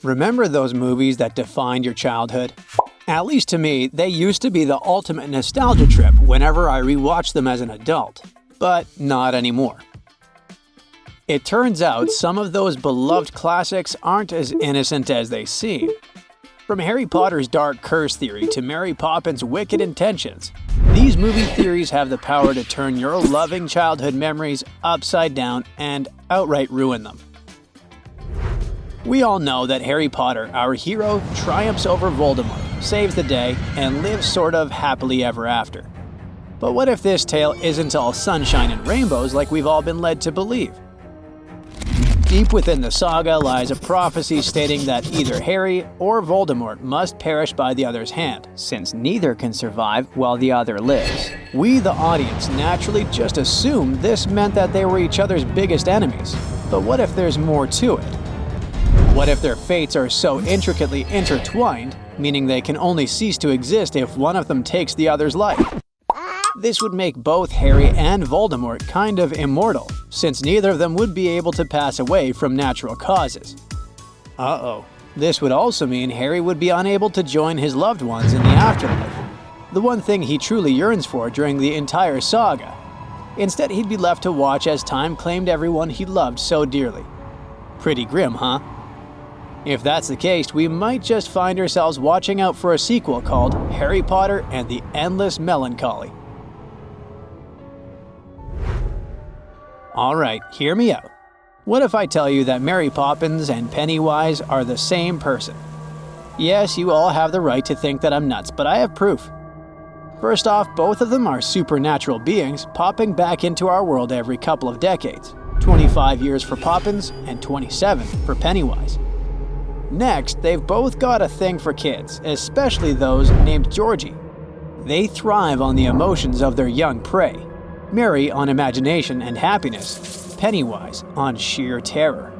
Remember those movies that defined your childhood? At least to me, they used to be the ultimate nostalgia trip whenever I rewatched them as an adult. But not anymore. It turns out some of those beloved classics aren't as innocent as they seem. From Harry Potter's dark curse theory to Mary Poppins' wicked intentions, these movie theories have the power to turn your loving childhood memories upside down and outright ruin them. We all know that Harry Potter, our hero, triumphs over Voldemort, saves the day, and lives sort of happily ever after. But what if this tale isn't all sunshine and rainbows like we've all been led to believe? Deep within the saga lies a prophecy stating that either Harry or Voldemort must perish by the other's hand, since neither can survive while the other lives. We, the audience, naturally just assumed this meant that they were each other's biggest enemies. But what if there's more to it? What if their fates are so intricately intertwined, meaning they can only cease to exist if one of them takes the other's life? This would make both Harry and Voldemort kind of immortal, since neither of them would be able to pass away from natural causes. This would also mean Harry would be unable to join his loved ones in the afterlife, the one thing he truly yearns for during the entire saga. Instead, he'd be left to watch as time claimed everyone he loved so dearly. Pretty grim, huh? If that's the case, we might just find ourselves watching out for a sequel called Harry Potter and the Endless Melancholy. Alright, hear me out. What if I tell you that Mary Poppins and Pennywise are the same person? Yes, you all have the right to think that I'm nuts, but I have proof. First off, both of them are supernatural beings popping back into our world every couple of decades. 25 years for Poppins and 27 for Pennywise. Next, they've both got a thing for kids, especially those named Georgie. They thrive on the emotions of their young prey. Mary on imagination and happiness, Pennywise on sheer terror.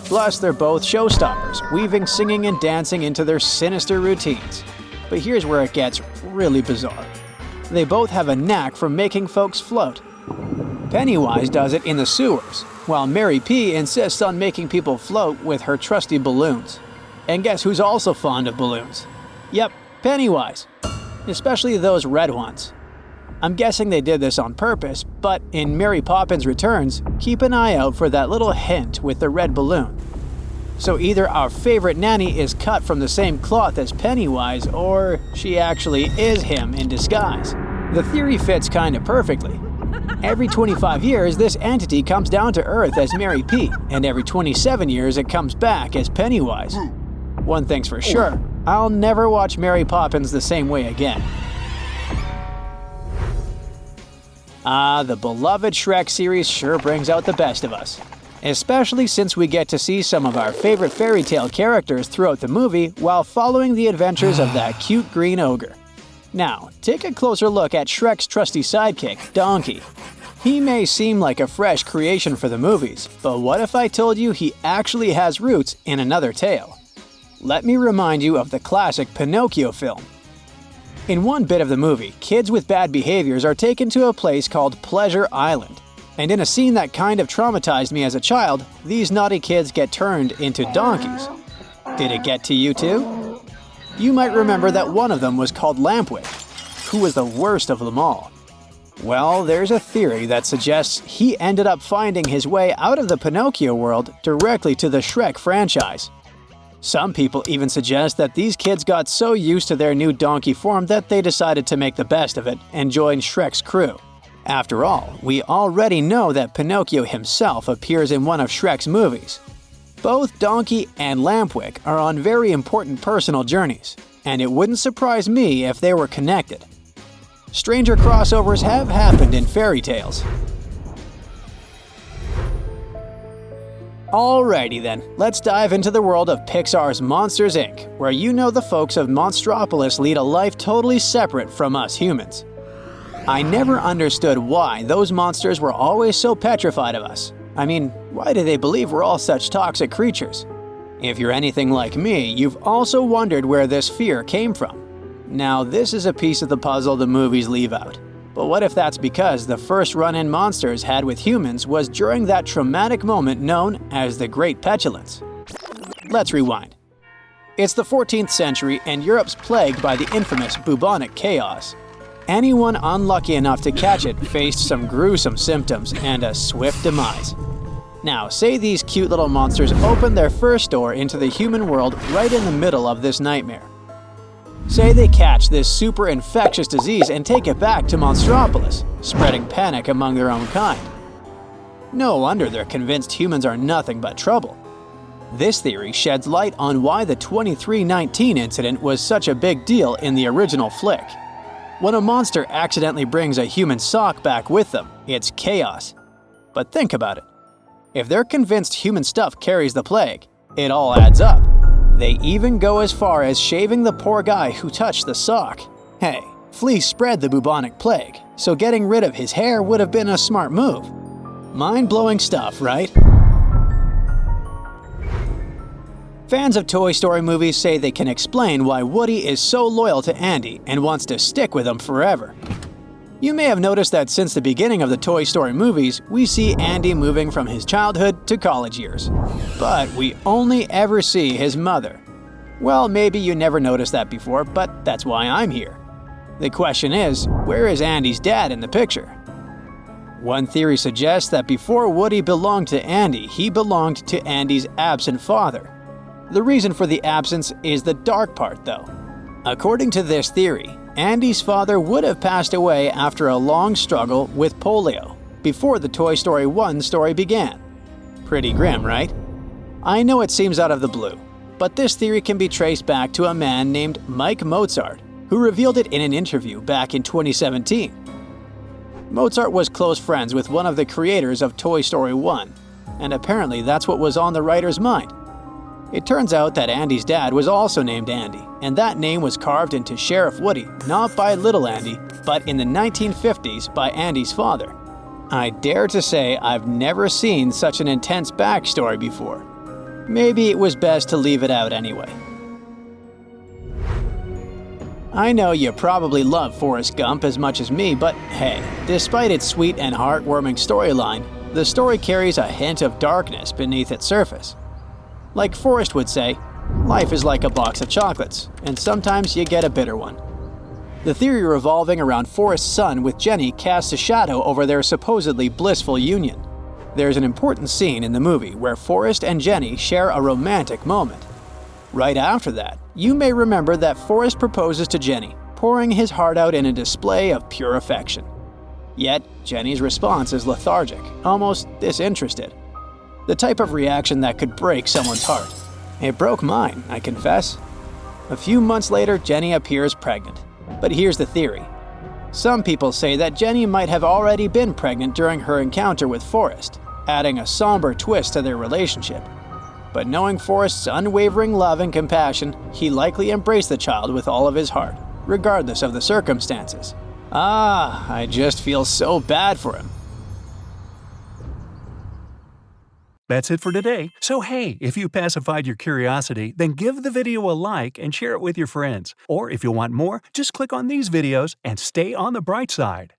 Plus, they're both showstoppers, weaving singing and dancing into their sinister routines. But here's where it gets really bizarre. They both have a knack for making folks float. Pennywise does it in the sewers, while Mary P insists on making people float with her trusty balloons. And guess who's also fond of balloons? Yep, Pennywise. Especially those red ones. I'm guessing they did this on purpose, but in Mary Poppins Returns, keep an eye out for that little hint with the red balloon. So either our favorite nanny is cut from the same cloth as Pennywise, or she actually is him in disguise. The theory fits kinda perfectly. Every 25 years, this entity comes down to Earth as Mary P, and every 27 years it comes back as Pennywise. One thing's for sure, I'll never watch Mary Poppins the same way again. The beloved Shrek series sure brings out the best of us. Especially since we get to see some of our favorite fairy tale characters throughout the movie while following the adventures of that cute green ogre. Now, take a closer look at Shrek's trusty sidekick, Donkey. He may seem like a fresh creation for the movies, but what if I told you he actually has roots in another tale? Let me remind you of the classic Pinocchio film. In one bit of the movie, kids with bad behaviors are taken to a place called Pleasure Island. And in a scene that kind of traumatized me as a child, these naughty kids get turned into donkeys. Did it get to you too? You might remember that one of them was called Lampwick, who was the worst of them all. Well, there's a theory that suggests he ended up finding his way out of the Pinocchio world directly to the Shrek franchise. Some people even suggest that these kids got so used to their new donkey form that they decided to make the best of it and join Shrek's crew. After all, we already know that Pinocchio himself appears in one of Shrek's movies. Both Donkey and Lampwick are on very important personal journeys, and it wouldn't surprise me if they were connected. Stranger crossovers have happened in fairy tales. Alrighty then, let's dive into the world of Pixar's Monsters, Inc., where you know the folks of Monstropolis lead a life totally separate from us humans. I never understood why those monsters were always so petrified of us. I mean, why do they believe we're all such toxic creatures? If you're anything like me, you've also wondered where this fear came from. Now, this is a piece of the puzzle the movies leave out. But what if that's because the first run-in monsters had with humans was during that traumatic moment known as the Great Petulance? let's rewind. It's the 14th century and Europe's plagued by the infamous bubonic chaos. Anyone unlucky enough to catch it faced some gruesome symptoms and a swift demise. Now, say these cute little monsters opened their first door into the human world right in the middle of this nightmare. Say they catch this super infectious disease and take it back to Monstropolis, spreading panic among their own kind. No wonder they're convinced humans are nothing but trouble. This theory sheds light on why the 2319 incident was such a big deal in the original flick. When a monster accidentally brings a human sock back with them, it's chaos. But think about it. If they're convinced human stuff carries the plague, it all adds up. They even go as far as shaving the poor guy who touched the sock. Hey, fleas spread the bubonic plague, so getting rid of his hair would have been a smart move. Mind-blowing stuff, right? Fans of Toy Story movies say they can explain why Woody is so loyal to Andy and wants to stick with him forever. You may have noticed that since the beginning of the Toy Story movies, we see Andy moving from his childhood to college years. But we only ever see his mother. Well, maybe you never noticed that before, but that's why I'm here. The question is, where is Andy's dad in the picture? One theory suggests that before Woody belonged to Andy, he belonged to Andy's absent father. The reason for the absence is the dark part, though. According to this theory, Andy's father would have passed away after a long struggle with polio, before the Toy Story 1 story began. Pretty grim, right? I know it seems out of the blue, but this theory can be traced back to a man named Mike Mozart, who revealed it in an interview back in 2017. Mozart was close friends with one of the creators of Toy Story 1, and apparently that's what was on the writer's mind. It turns out that Andy's dad was also named Andy, and that name was carved into Sheriff Woody not by Little Andy, but in the 1950s by Andy's father. I dare to say I've never seen such an intense backstory before. Maybe it was best to leave it out anyway. I know you probably love Forrest Gump as much as me, but hey, despite its sweet and heartwarming storyline, the story carries a hint of darkness beneath its surface. Like Forrest would say, life is like a box of chocolates, and sometimes you get a bitter one. The theory revolving around Forrest's son with Jenny casts a shadow over their supposedly blissful union. There's an important scene in the movie where Forrest and Jenny share a romantic moment. Right after that, you may remember that Forrest proposes to Jenny, pouring his heart out in a display of pure affection. Yet, Jenny's response is lethargic, almost disinterested. The type of reaction that could break someone's heart. It broke mine, I confess. A few months later, Jenny appears pregnant. But here's the theory. Some people say that Jenny might have already been pregnant during her encounter with Forrest, adding a somber twist to their relationship. But knowing Forrest's unwavering love and compassion, he likely embraced the child with all of his heart, regardless of the circumstances. I just feel so bad for him. That's it for today. So hey, if you pacified your curiosity, then give the video a like and share it with your friends. Or if you want more, just click on these videos and stay on the bright side.